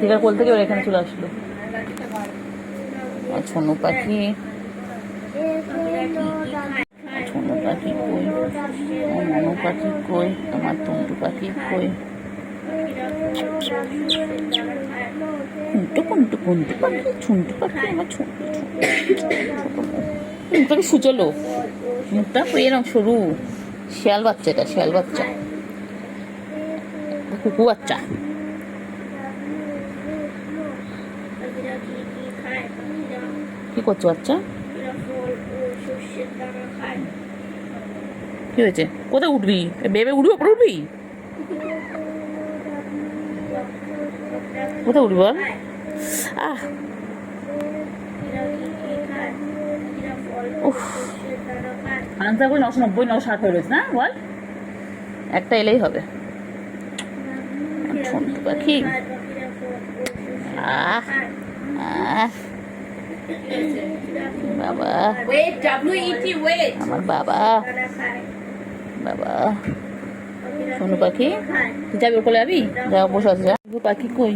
দীঘার কোল থেকে ওরা এখানে চলে আসলো। আর ছোনু পাখি, ছোনু পাখি কই, আমার মনু পাখি কই, আমার তন্টু পাখি কই, কুন্টু কুন্টু কুন্টু পাখি, ছুন্টু পাখি, আমার ছোট মুখটাকে সুচলো, মুখটা এরকম সরু। শিয়াল বাচ্চা, এটা শিয়াল বাচ্চা, কুকু বাচ্চা। কি করছো বাচ্চা? কি হয়েছে? কোথায় উঠবি? বেবে উঠবি, ওপরে উঠবি? কোথায় উঠবি বল? আহ উফ, আনসার করে 990 960 হয়ে রয়েছে না বল? একটা এলেই হবে। ছোট পাখি, আহ আহ বাবা, আমার বাবা, বাবা সোনু পাখি, তুই যাবি ওর কোলে যাবি? যা বসে আছে, যা। পাখি কই?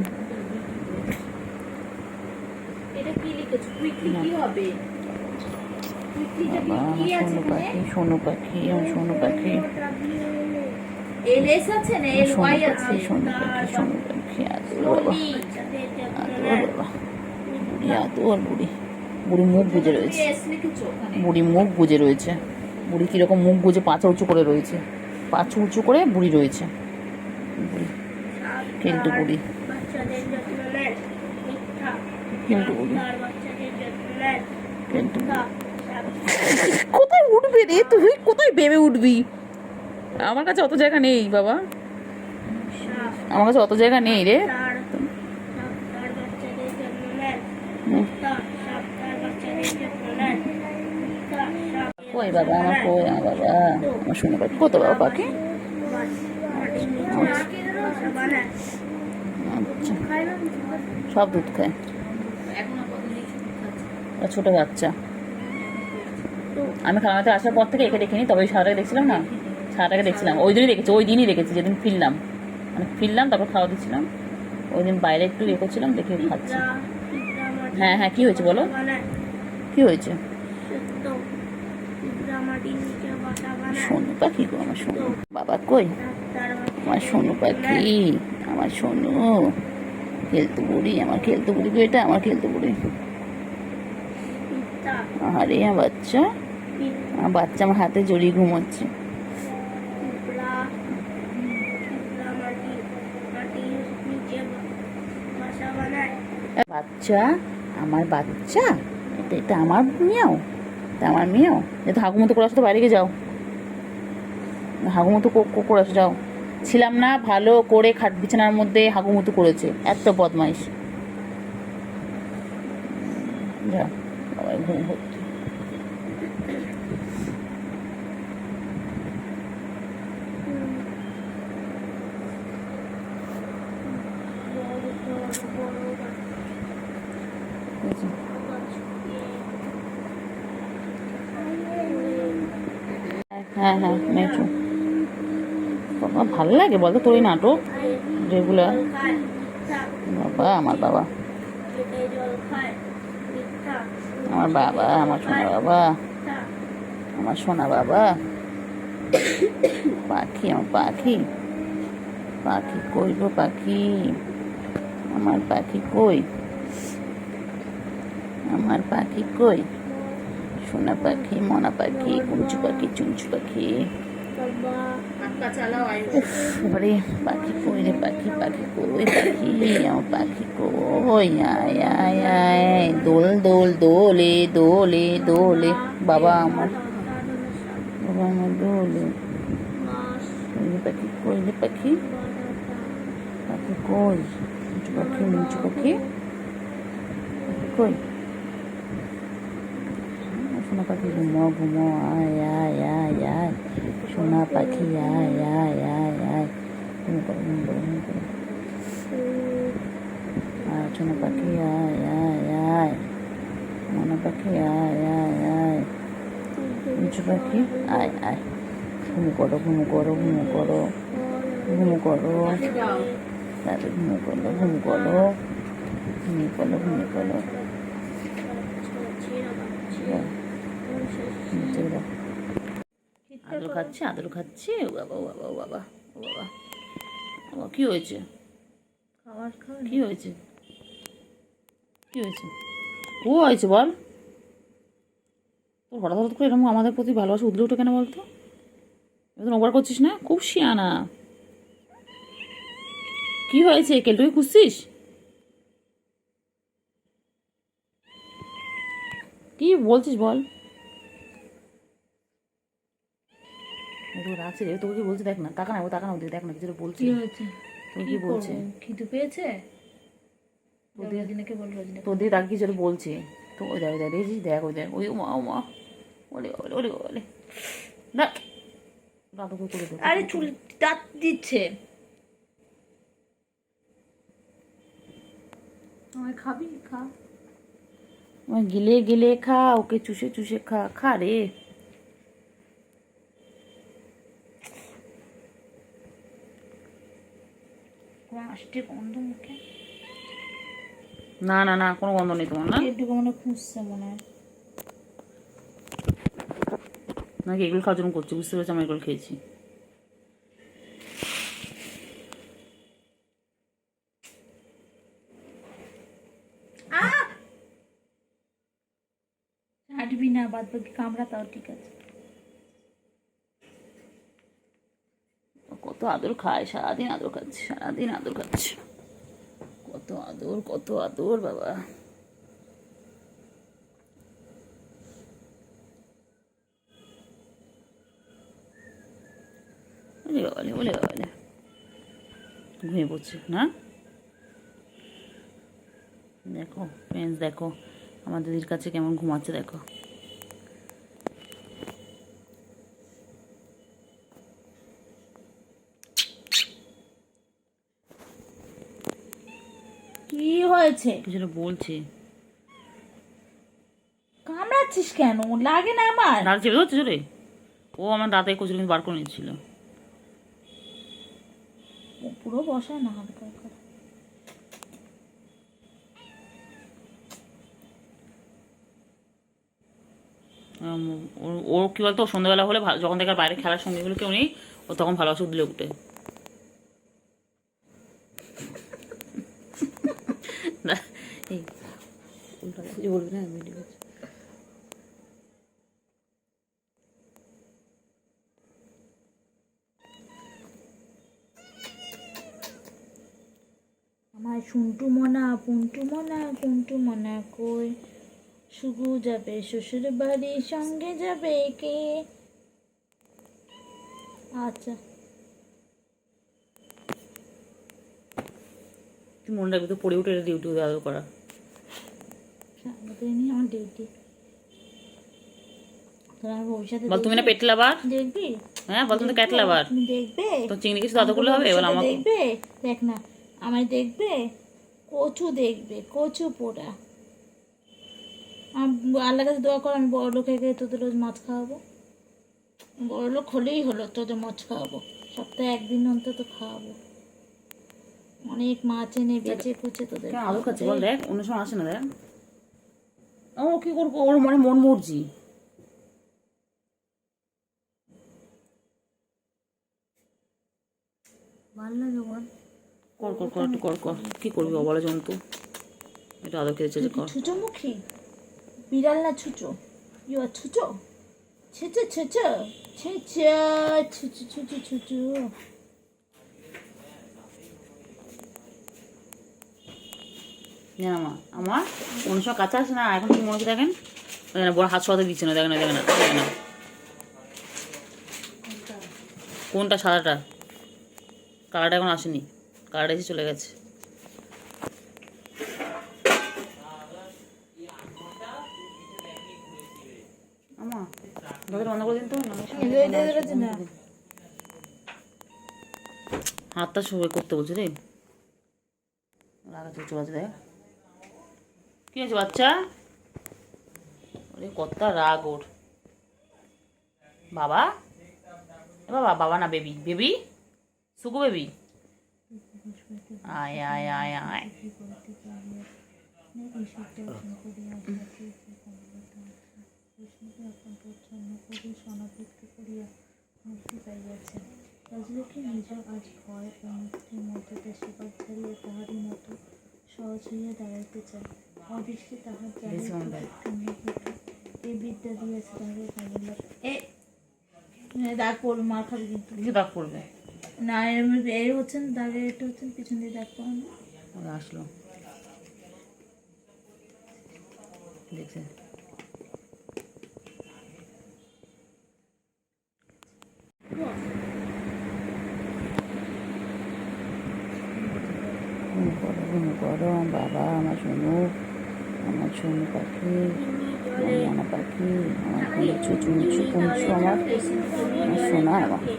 বাবা, আমার সোনু পাখি, সোনু পাখি, আমার সোনু পাখি, সোনু পাখি, সোনু পাখি, বাবা, আদর বুড়ি, বুড়ি মুখ বুঝে রয়েছে, বুড়ি মুখ বুঝে রয়েছে, বুড়ি কিরকম মুখ বুঝে পাঁচা উঁচু করে রয়েছে, পাঁচু উঁচু করে বুড়ি রয়েছে, বুড়ি কেলটু বুড়ি, কেলটু বুড়ি, কেলটু বুড়ি। কোথায় উঠবে রে তুই? কোথায় ভেবে উঠবি? আমার কাছে অত জায়গা নেই বাবা, আমার কাছে অত জায়গা নেই রে। কই বাবা আমার, কই আমার বাবা, আমার শুনে পাখি, কত বাবা পাখি? আচ্ছা, সব দুধ খায়, ছোট বাচ্চা। আমি খাওয়াতে আসার পর থেকে একে দেখিনি, তবে ওই সারাটাকে দেখছিলাম না, সারাটাকে দেখছিলাম ওই দিনই দেখেছি, ওই দিনই দেখেছি যেদিন ফিরলাম, মানে ফিরলাম তারপর খাওয়া দিচ্ছিলাম, ওই দিন বাইরে একটু ইয়ে করছিলাম, দেখে খাচ্ছি। হ্যাঁ হ্যাঁ, কি হয়েছে বলো, কি হয়েছে? সোনু পাখি গো, আমার সোনু বাবা কই? আমার সোনু পাখি, আমার সোনু খেলতু বুড়ি, আমার খেলতু বুড়ি গো, এটা আমার খেলতু বুড়ি। আরে আমার বাচ্চা, আমার বাচ্চা আমার হাতে জড়িয়ে ঘুমোচ্ছে। বাচ্চা, আমার বাচ্চা, এটা এটা আমার মেয়েও, এটা আমার মেয়েও। যেহেতু হাগুমতো করে আসো তো বাইরে গিয়ে যাও, হাগুমতো করে আসো যাও। ছিলাম না ভালো করে খাট বিছানার মধ্যে হাগুমতো করেছে, এত বদমাইশ। যাও বাবা, ঘুম হচ্ছে। হ্যাঁ হ্যাঁ, মেট্রো বাবা, ভালো লাগে বলতো তোর এই নাটক রেগুলার? বাবা আমার বাবা, আমার বাবা, আমার সোনা বাবা, আমার সোনা বাবা, পাখি, আমার পাখি, পাখি কই গো পাখি, আমার পাখি কই, আমার পাখি কই, সোনা পাখি, মনা পাখি, কুঞ্চু পাখি, চুঞ্চু পাখি, বাবারে পাখি কই রে, পাখি, পাখি কই, পাখি আমার পাখি কই, আয় আয় আয়, দোল দোল দোলে দোলে দোলে, বাবা আমার, বাবা আমার দোলে, পাখি কই রে, পাখি, পাখি কই, মুচু পাখি, মুচু পাখি, পাখি কই, সোনা পাখি ঘুমো ঘুমো, আয় আয় আয় আয়, সোনা পাখি আয় আয় আয় আয়, ঘুম করো ঘুম করো ঘুম করো, আয় সোনা পাখি আয় আয় আয়, মনা পাখি আয় আয় আয়, মুচু পাখি আয় আয়, ঘুম করো ঘুম করো ঘুম করো ঘুম করো, তাহলে ঘুম করো ঘুম করো। ঘুমিয়ে পড়ো ঘুমিয়ে পড়ো। আদর খাচ্ছে আদর খাচ্ছে। ও বাবা ও বাবা ও বাবা ও বাবা বাবা, কি হয়েছে? কি হয়েছে? কি হয়েছে? ও হয়েছে বল। তোর হঠাৎ হঠাৎ করে এরকম আমাদের প্রতি ভালোবাসা উদলে ওঠে কেন বলতো? এবার ওভার করছিস না, খুব শিয়ানা। কি হয়েছে? কেলটুকে খুঁজছিস? কি বলছিস বল। রাখছি রে, তোকে কি বলছে দেখ না, তাকা না, ও তাকা না, দেখ না কিছু বলছি। কি হয়েছে? তোকে কি বলছে? খিদে পেয়েছে? তোর দিয়ে তাকে কিছু বলছে। তো ওই দেখ দেখ দেখছিস, দেখ ওই দেখ ওই মা ও মা, ওলে ওলে ওলে ওলে না, দাদু করে দে। আরে চুল দাঁত দিচ্ছে। আমায় খাবি? খা। গিলে গিলে খা, ওকে চুষে চুষে খা, খা রে। আসছে গন্ধ মুখে। না না না, কোনো গন্ধ নেই তোমার না? একটু মনে খুঁজছে মনে হয়। নাকি এগুলো খাওয়ার জন্য করছি, বুঝতে পেরেছি আমি এগুলো খেয়েছি। হাঁটবি না, বাদ বাকি কামড়া তাও ঠিক আছে। কত আদর খায়, সারাদিন আদর খাচ্ছে, সারাদিন আদর খাচ্ছে। কত আদর কত আদর বাবা। ওলে বাবালে ওলে বাবালে, ঘুমিয়ে পড়ছে না? দেখো ফ্রেন্ডস, দেখো আমার দিদির কাছে কেমন ঘুমাচ্ছে দেখো। কি হয়েছে? কিছু বলছে। কামড়াচ্ছিস কেন? লাগে না আমার? দাঁত চেপে ধরছে রে। ও আমার দাঁতে কচুরি কিন্তু বার করে নিচ্ছিল। পুরো বসায় না, হালকা হালকা। ও কি বলতো, সন্ধ্যাবেলা হলে যখন দেখার বাইরে খেলার সঙ্গীগুলো কেউ নেই, ও তখন ভালোবাসা দিলে উঠে। এই উল্টা বলবি না, আমার শুন্টু মনা পুন্টু মনা কুন্টু মনা কই, শুধু যাবে শ্বশুর বাড়ি, সঙ্গে যাবে কে? আচ্ছা, তুই মনে রাখবি তো, পড়ে উঠে ডিউটি আদর করা। আমার ডিউটি। তোমার ভবিষ্যতে বল তুমি না পেট লাভার? দেখবি? হ্যাঁ বল, তুমি তো ক্যাট লাভার। তুমি দেখবে? তো চিংড়ি কিছু আদর করলে হবে? বল আমাকে দেখবে? দেখ না, আমায় দেখবে। কচু দেখবে, কচু পোড়া। আল্লাহ কাছে দোয়া কর, আমি বড় লোক হয়ে গেলে তোদের রোজ মাছ খাওয়াবো। বড় লোক হলেই হলো, তোদের মাছ খাওয়াবো, সপ্তাহে একদিন অন্তত খাওয়াবো। অনেক মাছ এনে বেচে কুচে তোদের আদর খাচ্ছে বল, দেখ অন্য সময় আসে না, দেখ ও কি করবো, ওর মানে মন মর্জি। ভালো লাগে বল। কর কর কর একটু কর কর, কি করবি অবলা জন্তু, এটা আদর খেয়েছে যে কর। ছুচো মুখী বিড়াল না ছুচো? ইউ আর ছুচো, ছুচো ছুচো ছুচো ছুচো ছুচো ছুচো। জানা মা আমার অন্য সময় কাছে আসে না, এখন কি মনে হচ্ছে দেখেন, বড় হাত সরাতে দিচ্ছে না, দেখে না দেখে না দেখে না। কোনটা? সাদাটা? কালারটা এখন আসেনি, কালারটা এসে চলে গেছে। আমা দরজা বন্ধ করে দিন তো, হাতটা সবাই করতে বলছে রে, লাগাতে চলে আছে দেখ। কি হয়েছে বাচ্চা? ওরে কত রাগ ওর। বাবা বাবা, বাবা না বেবি, বেবি সুকু বেবি, আয় আয় আয় আয়। ঈশ্বরকে অর্জন করি, আপনাকে কমলতা বিষ্ণুকে অর্পণ পরিচ্ছন্ন করি, সনাতৃপ্ত করিয়া মুক্তি পাইয়াছেন। রাজলক্ষ্মী নিজ আজ ভয় ও মুক্তির মধ্যে দেশভাগ ছাড়িয়া তাহারই মতো সহজ হইয়া দাঁড়াইতে চায়। অদৃষ্টে তাহার এই বিদ্যা দিয়েছে তাহাকে ভালো লাগে। দাগ পড়বে, মার খাবে কিন্তু। কিছু দাগ পড়বে না, এর হচ্ছেন দাগে, এটা হচ্ছেন পিছন দিয়ে দাগ পড়ানো। আসলো দেখছে গরম বাবা। আমার সোনু পাখি, আমার পাখি, আমার কুঞ্চু চুঞ্চু কুঞ্চু, আমার সোনা, আমার সোনা।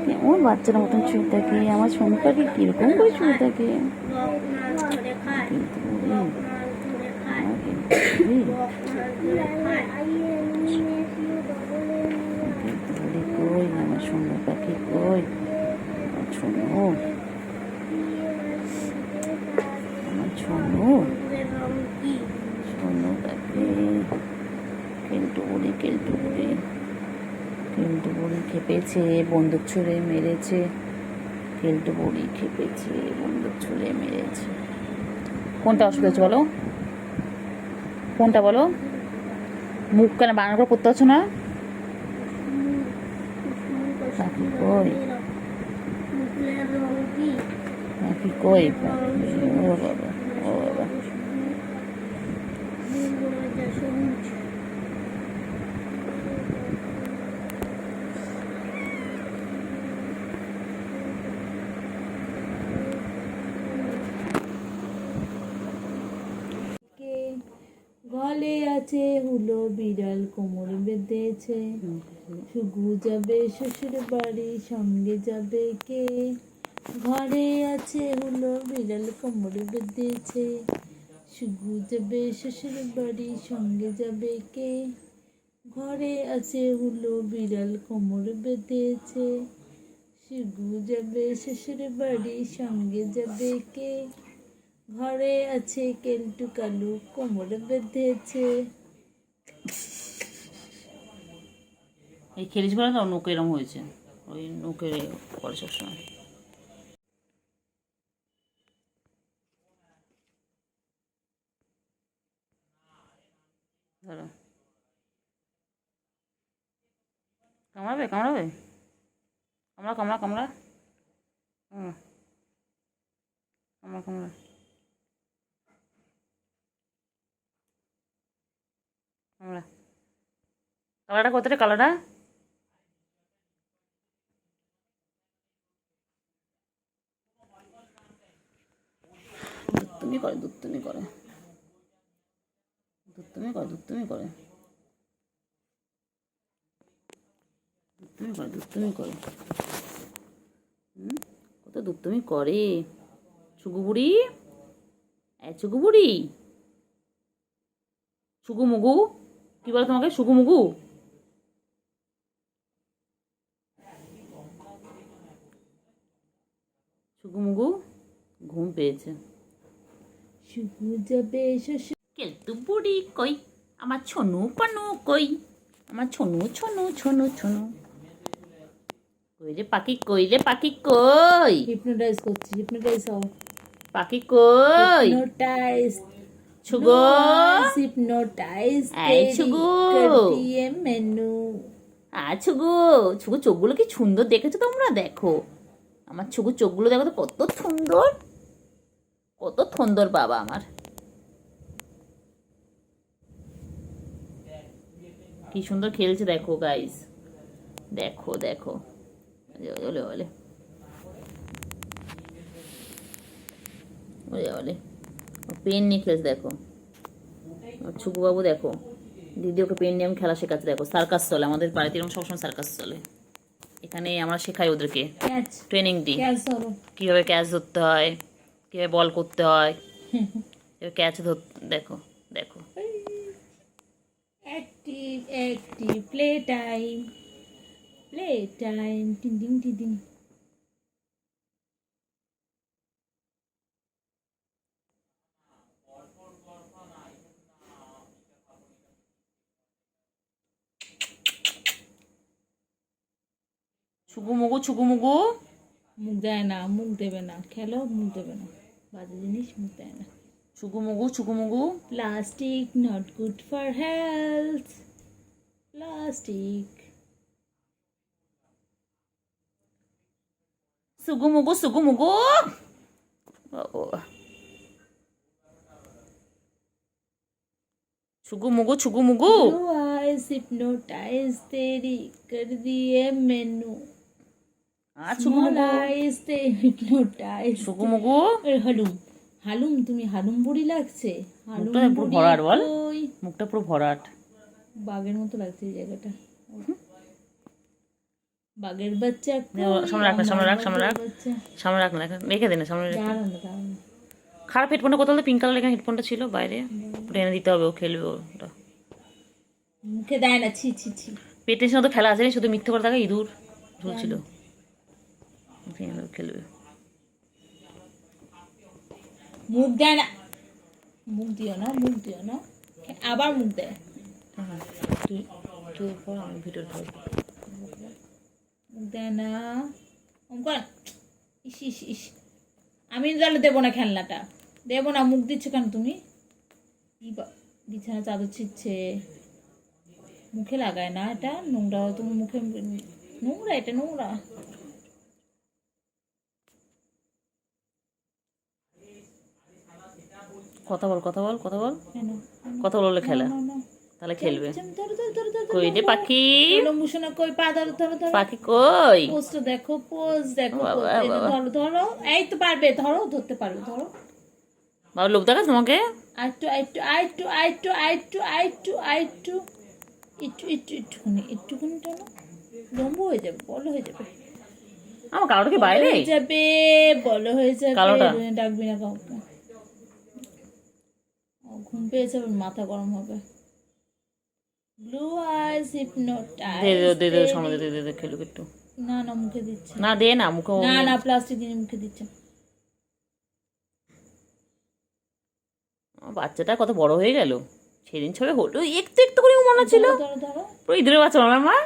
কেমন বাচ্চার মতন শুয়ে থাকে আমার সোনু পাখি, কিরকম করে শুয়ে থাকে কিন্তু কই আমার সোনু পাখি, কই আমার সোনু, আমার সোনু পাখি। কেলটু বুড়ি খেপেছে, বন্দুক ছুঁড়ে মেরেছে। কেলটু বুড়ি খেপেছে, বন্দুক ছুঁড়ে মেরেছে। কোনটা অসুবিধা হচ্ছে বলো, কোনটা বলো? মুখ কেন বানানো করে পড়তে পারছো না? পাখি কই, পাখি কই, ও বাবা, ও বাবা। গলে আছে হুলো বিড়াল, কোমর বেঁধেছে। শুগু যাবে শ্বশুর বাড়ি, সঙ্গে যাবে কে? ঘরে আছে হুলো বিড়াল, কোমর বেঁধেছে। শুগু যাবে শ্বশুর বাড়ি, সঙ্গে যাবে কে? ঘরে আছে হুলো বিড়াল, কোমর বেঁধেছে। শুগু যাবে শ্বশুর বাড়ি, সঙ্গে যাবে কে? ঘরে আছে কেলটু কালু, কোমর বেঁধেছে। এই খেলিস বলে তো নৌকে এরম হয়েছে, ওই নৌকে করে সবসময়। ধরো, কামড়াবে কামড়া, কামড়া কামড়া, কালারটা কোথায় কালারটা? দুত্তুমি করে দুত্তুমি করে দুত্তুমি করে দুত্তুমি করে দুত্তুমি করে দুত্তুমি করে কত দুত্তুমি করে। ছুগু বুড়ি, ছুগু বুড়ি, ছুগু মুগু, কি বলে তোমাকে? ছুগু মুগু। ছুগু মুগু ঘুম পেয়েছে। শুগু যাবে শ্বশুর। কেলটু বুড়ি কই, আমার ছনু পানু কই, আমার ছনু ছনু ছনু ছনু কই রে পাখি, কই রে পাখি, কই? হিপনোটাইজ করছি, হিপনোটাইজ হও। পাখি কই? হিপনোটাইজ ছুগো, হিপনোটাইজ এই ছুগু, করতিয়ে মেনু। ছুগু, ছুগু চোখগুলো কি সুন্দর দেখেছো তোমরা? দেখো আমার ছুগু চোখগুলো, দেখো তো কত সুন্দর, কত সুন্দর বাবা আমার। কি সুন্দর খেলছে দেখো গাইস, দেখো দেখো, ওলে ওলে ওলে ওলে, পেন নিয়ে খেলছে দেখো। ছুকু বাবু দেখো, দিদি ওকে পেন নিয়ে আমি খেলা শেখাচ্ছে। দেখো সার্কাস চলে আমাদের বাড়িতে, এরকম সবসময় সার্কাস চলে। এখানে আমরা শেখাই ওদেরকে, ট্রেনিং দিই কীভাবে ক্যাচ ধরতে হয়, কীভাবে বল করতে হয়, ক্যাচ ধরতে। দেখো দেখো একটি প্লে টাইম, প্লে টাইম, টিং টিং টিং টিং। ছুগুমুগু ছুগুমুগু। মুখ দেয় না, মুখ দেবে না, খেলো মুখ দেবে না, বাজে জিনিস মুখ দেয় না। ছুগুমুগু ছুগুমুগু। Plastic not good for health, plastic. সুগুমুগু সুগুমুগু। ও छुगुमुगु छुगुमुगु। Blue eyes hypnotize तेरी कर दिए मैनू, small eyes ते hypnotize। छुगुमुगु। হালুম হালুম, তুমি হালুম বুড়ি লাগছে। হালুম মুখটা পুরো ভরাট বল, কই? মুখটা পুরো ভরাট, বাঘের মতো লাগছে এই জায়গাটা। বাঘের বাচ্চা সামনে রাখ না, সামনে রাখ, সামনে রাখ, সামনে রাখ না, রেখে দে না, সামনে রেখে। দাঁড়ান না, দাঁড়ান না। খারাপ হেডফোনটা কোথাও পিঙ্ক কালার এখানে হেডফোনটা ছিল বাইরে, ওটা এনে দিতে হবে, ও খেলবে ওটা। মুখে দেয় না, ছি ছি ছি। পেটের সাথে খেলা আছে, শুধু মিথ্যে করে থাকে, ইঁদুর ঝুলছিল, খেলবে। মুখ দেয় না, মুখ দিও না, মুখ দিও না, আবার মুখ দেয়। তুই তুই পর, আমি ভিডিও করবো। মুখ দেয় না, অঙ্কন। ইস ইস ইস, আমি তাহলে দেবো না খেলনাটা, দেবো না। মুখ দিচ্ছ কেন তুমি? বিছানা চাদর ছিচ্ছে, মুখে লাগায় না, এটা নোংরা, তুমি মুখে নোংরা, এটা নোংরা। কথা বল, কথা বল, কথা বল, কেন? কথা বললে খেলা, তাহলে খেলবে। কই রে পাখি, মুসোনা কই, পা ধরো ধরো ধরো, পাখি কই? পোস্টটা দেখো, পোজ দেখো, বাবা, বাবা। ধরো ধরো, এই তো পারবে, ধরো, ধরতে পারবে, ধরো। বাবা লোক দেখাস তোমাকে? আইটু আইটু আইটু আইটু আইটু আইটু আইটু, একটু একটু একটুখানি, একটুখানি টানো, লম্বা হয়ে যাবে, বড় হয়ে যাবে। আমার কালোটা কি বাইরে? হয়ে যাবে, বড় হয়ে যাবে। কালোটা? ডাকবি না কাউকে। ঘুম পেয়েছে, মাথা গরম হবে। Blue eyes hypnotise. দে দে দে, সামনে দে দে দে, খেলুক একটু। না না, মুখে দিচ্ছে না, দে না মুখে। না না, প্লাস্টিক দিয়ে মুখে দিচ্ছে। বাচ্চাটা কত বড় হয়ে গেল, সেদিন ছবে হলো একটু একটু করে মনে ছিল, ধরো ধরো, পুরো ইঁদুরের বাচ্চা আমার মা,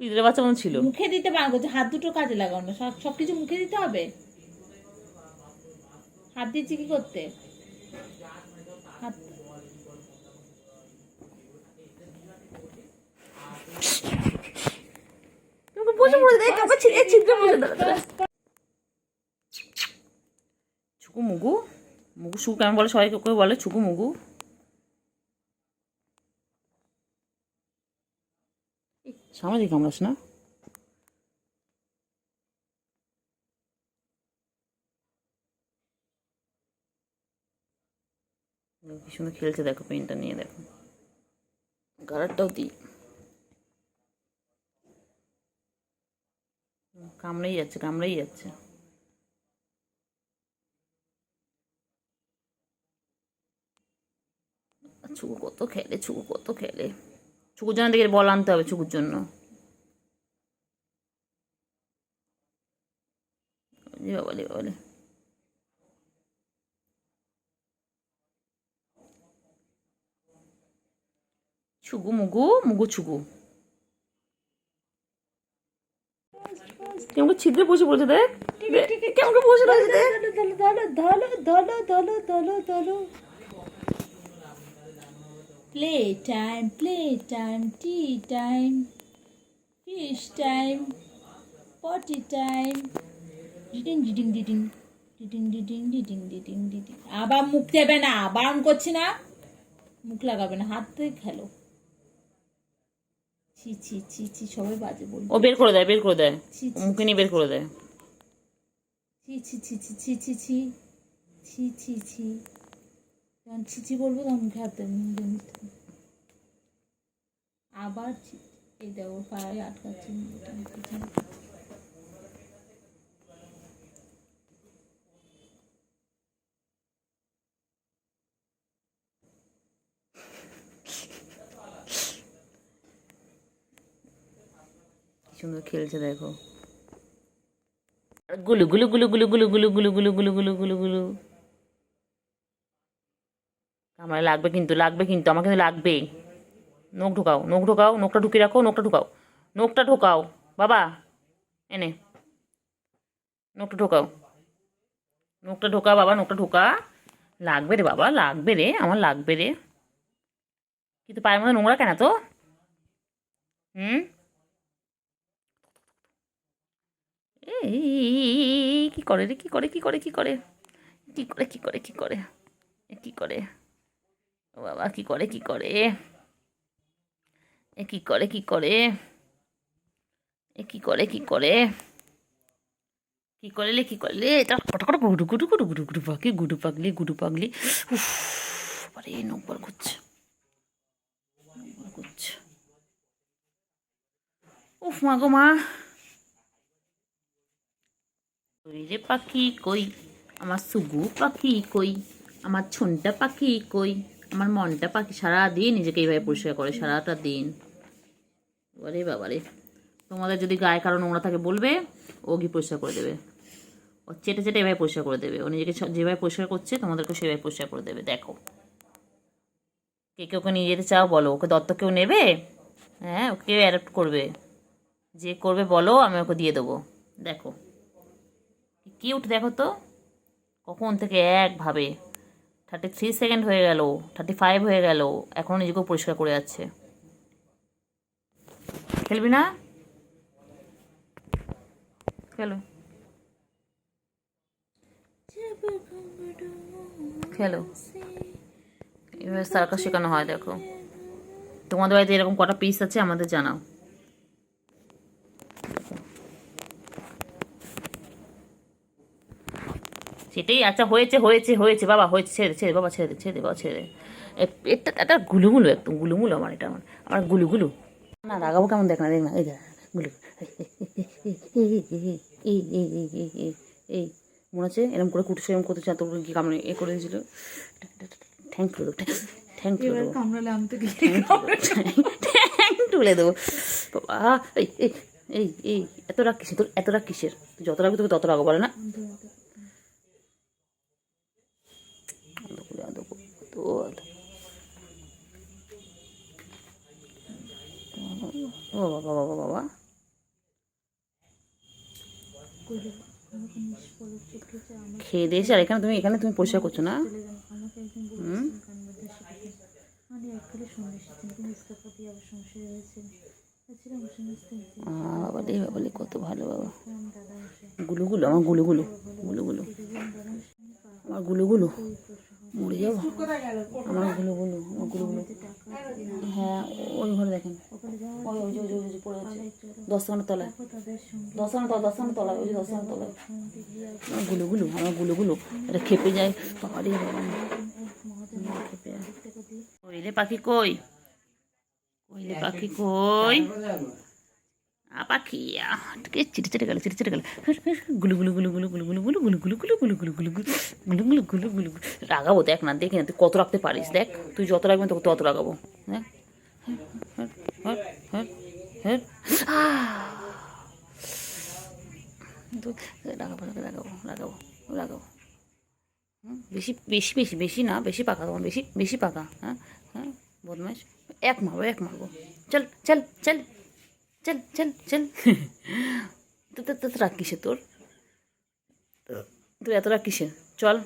ইঁদুরের বাচ্চা মনে ছিল। মুখে দিতে পারবো, হাত দুটো কাজে লাগাও না, সবকিছু মুখে দিতে হবে। হাত দিচ্ছি কি করতে? হাত ছুকু মুগু, মুগু সুকু কেমন বলে, সবাই কেউ বলে ছুকু মুগু। সামনে দিকে কামড়াস না। কি সুন্দর খেলছে দেখো, পেনটা নিয়ে দেখো, কালারটাও দিই। কামড়েই যাচ্ছে, কামড়েই যাচ্ছে। ছুকু কত খেলে, ছুকু কত খেলে। ছুকুর জন্য দেখে বল আনতে হবে, ছুকুর জন্য। বাবালে বাবালে, ছুগু মুগু, মুগু ছুগু। কেমন ছিদ্রে বসে পড়েছে দেখ, কেমন বসে রয়েছে দেখ। ধরো ধরো ধরো ধরো ধরো ধরো। Play time, play time, tea time, fish time, পটি টাইম। ডিডিং ডিডিং ডিডিং ডিডিং ডিডিং ডিডিং ডিডিং ডিডিং। আবার মুখ দেবে না, বারণ করছি না, মুখ লাগাবে না, হাত দিয়ে খেলো। ছি ছি ছি ছি, সবাই বাজে বলবে। ও বের করে দেয়, বের করে দেয়, মুখে নিয়ে বের করে দেয়। ছি ছি ছি ছি ছি ছি ছি ছি ছি ছি। যখন ছি ছি বলবো তখন মুখে হাত দেবে। আবার এই দেখো পায়ে আটকাচ্ছি। সুন্দর খেলছে দেখো। গুলু গুলু গুলু গুলু গুলু গুলু গুলু গুলু গুলু গুলু গুলু গুলু। আমার লাগবে কিন্তু, লাগবে কিন্তু, আমার কিন্তু লাগবে। নখ ঢোকাও, নখ ঢোকাও, নখটা ঢুকিয়ে রাখো, নখটা ঢোকাও, নখটা ঢোকাও বাবা, এনে নখটা ঢোকাও, নখটা ঢোকা বাবা, নখটা ঢোকা। লাগবে রে বাবা, লাগবে রে, আমার লাগবে রে। কিন্তু পায়ের মধ্যে নোংরা কেন তো? হুম, এই কি করে রে, কি করে, কি করে, কি করে, কি করে, কি করে, কি করে, কি করে, ও বাবা, কি করে, কি করে, এ কি করে, কি করে, এ কি করে, কি করে, কি করলে, কি করলে, এটা কটা গুডু গুডু গুডু গুডু গুডু পাখি, গুডু পাগলি, গুডু পাগলি। উফ, আরে নকবার করছে, নকবার করছে। উফ মা গো মা। কই রে পাখি কই, আমার সুগু পাখি কই, আমার ছুনটা পাখি কই, আমার মনটা পাখি। সারাদিন নিজেকে এইভাবে পরিষ্কার করে, সারাটা দিন। বাবারে বাবারে, তোমাদের যদি গায়ে কারো নোংরা থাকে বলবে, ও গিয়ে পরিষ্কার করে দেবে। ও চেটে চেটে এভাবে পরিষ্কার করে দেবে। ও নিজেকে যেভাবে পরিষ্কার করছে তোমাদেরকে সেভাবে পরিষ্কার করে দেবে। দেখো, কে কে ওকে নিয়ে যেতে চাও বলো, ওকে দত্তক কেউ নেবে? হ্যাঁ, ওকে অ্যাডপ্ট করবে, যে করবে বলো, আমি ওকে দিয়ে দেবো। দেখো কি কিউট, দেখো তো কখন থেকে একভাবে 33 সেকেন্ড হয়ে গেল, 35 হয়ে গেল, এখনও নিজেকেও পরিষ্কার করে যাচ্ছে। খেলবি না? খেলো, খেলো। এভাবে সার্কাস শেখানো হয়। দেখো, তোমাদের বাড়িতে এরকম কটা পিস আছে আমাদের জানাও। সেটাই, আচ্ছা হয়েছে, হয়েছে, হয়েছে বাবা, হয়েছে, ছেড়ে ছেড়ে বাবা, ছেড়ে দে, ছেড়ে দে বাবা, ছেড়ে দে। এটা এটা গুলুগুলু, একদম গুলুগুলু আমার, এটা আমার, আমার গুলুগুলু। না রাগাবো কেমন, দেখ না, দেখ না, এই দেখ গুলু। এই এই এই এই এই এই মনে আছে এরকম করে কুটুস এরকম করতে চান, তোর কি কামড়ে এ করে দিয়েছিল। ঠ্যাং তুলে দেবো, ঠ্যাং তুলে দেবো, ঠ্যাং তুলে দেবো বাবা। এই এই এই এই এত রাগ কিসের তোর, এত রাগ কিসের? তুই যত রাখবি তোকে তত রাগো, বলে না? ও বাবা বাবা বাবা, খেয়ে দিয়েছি। আর এখানে তুমি, এখানে তুমি পরিষ্কার করছো না? হুম, বাবা রে বাবা রে, কত ভালো বাবা। গুলুগুলো, আমার গুলুগুলো, গুলুগুলো, আমার গুলুগুলো, মরে যাবো। আমার গুলুগুলো, আমার গুলুগুলো। হ্যাঁ, ওই ঘরে দেখেন, ওই ওই যে ওই যে ওই যে পড়ে আছে 10 তলায়, 10 তলায়, ওই যে 10 তলায়। আমার গুলুগুলো, আমার গুলুগুলো, এটা খেপে যায় বাবা রে বাবা, খেপে যায়। কইলে পাখি কই, কইলে পাখি কই, পাখি চিটে চেটে গেল, চিটে চেটে গেল। গুলু গুলু গুলু গুলু গুলু গুলু গুলু গুলু গুলু গুলু গুলু গুলু গুলু গুলু গুলু গুলু গুলু গুলু। রাগাবো দেখ না, দেখি না তুই কত রাখতে পারিস, দেখ তুই যত রাখবেন তোকে তত রাগাবো। দেখ, রাগাবো রাগাবো রাগাবো রাগাবো। বেশি বেশি বেশি বেশি না, বেশি পাকা তোমার, বেশি বেশি পাকা। হ্যাঁ হ্যাঁ, বদমাইশ। এক মারবো, এক মারবো। চল চল চল চল চল চল। তো রাগ কিসের তোর, তুই এত রাগ কিসের? চল।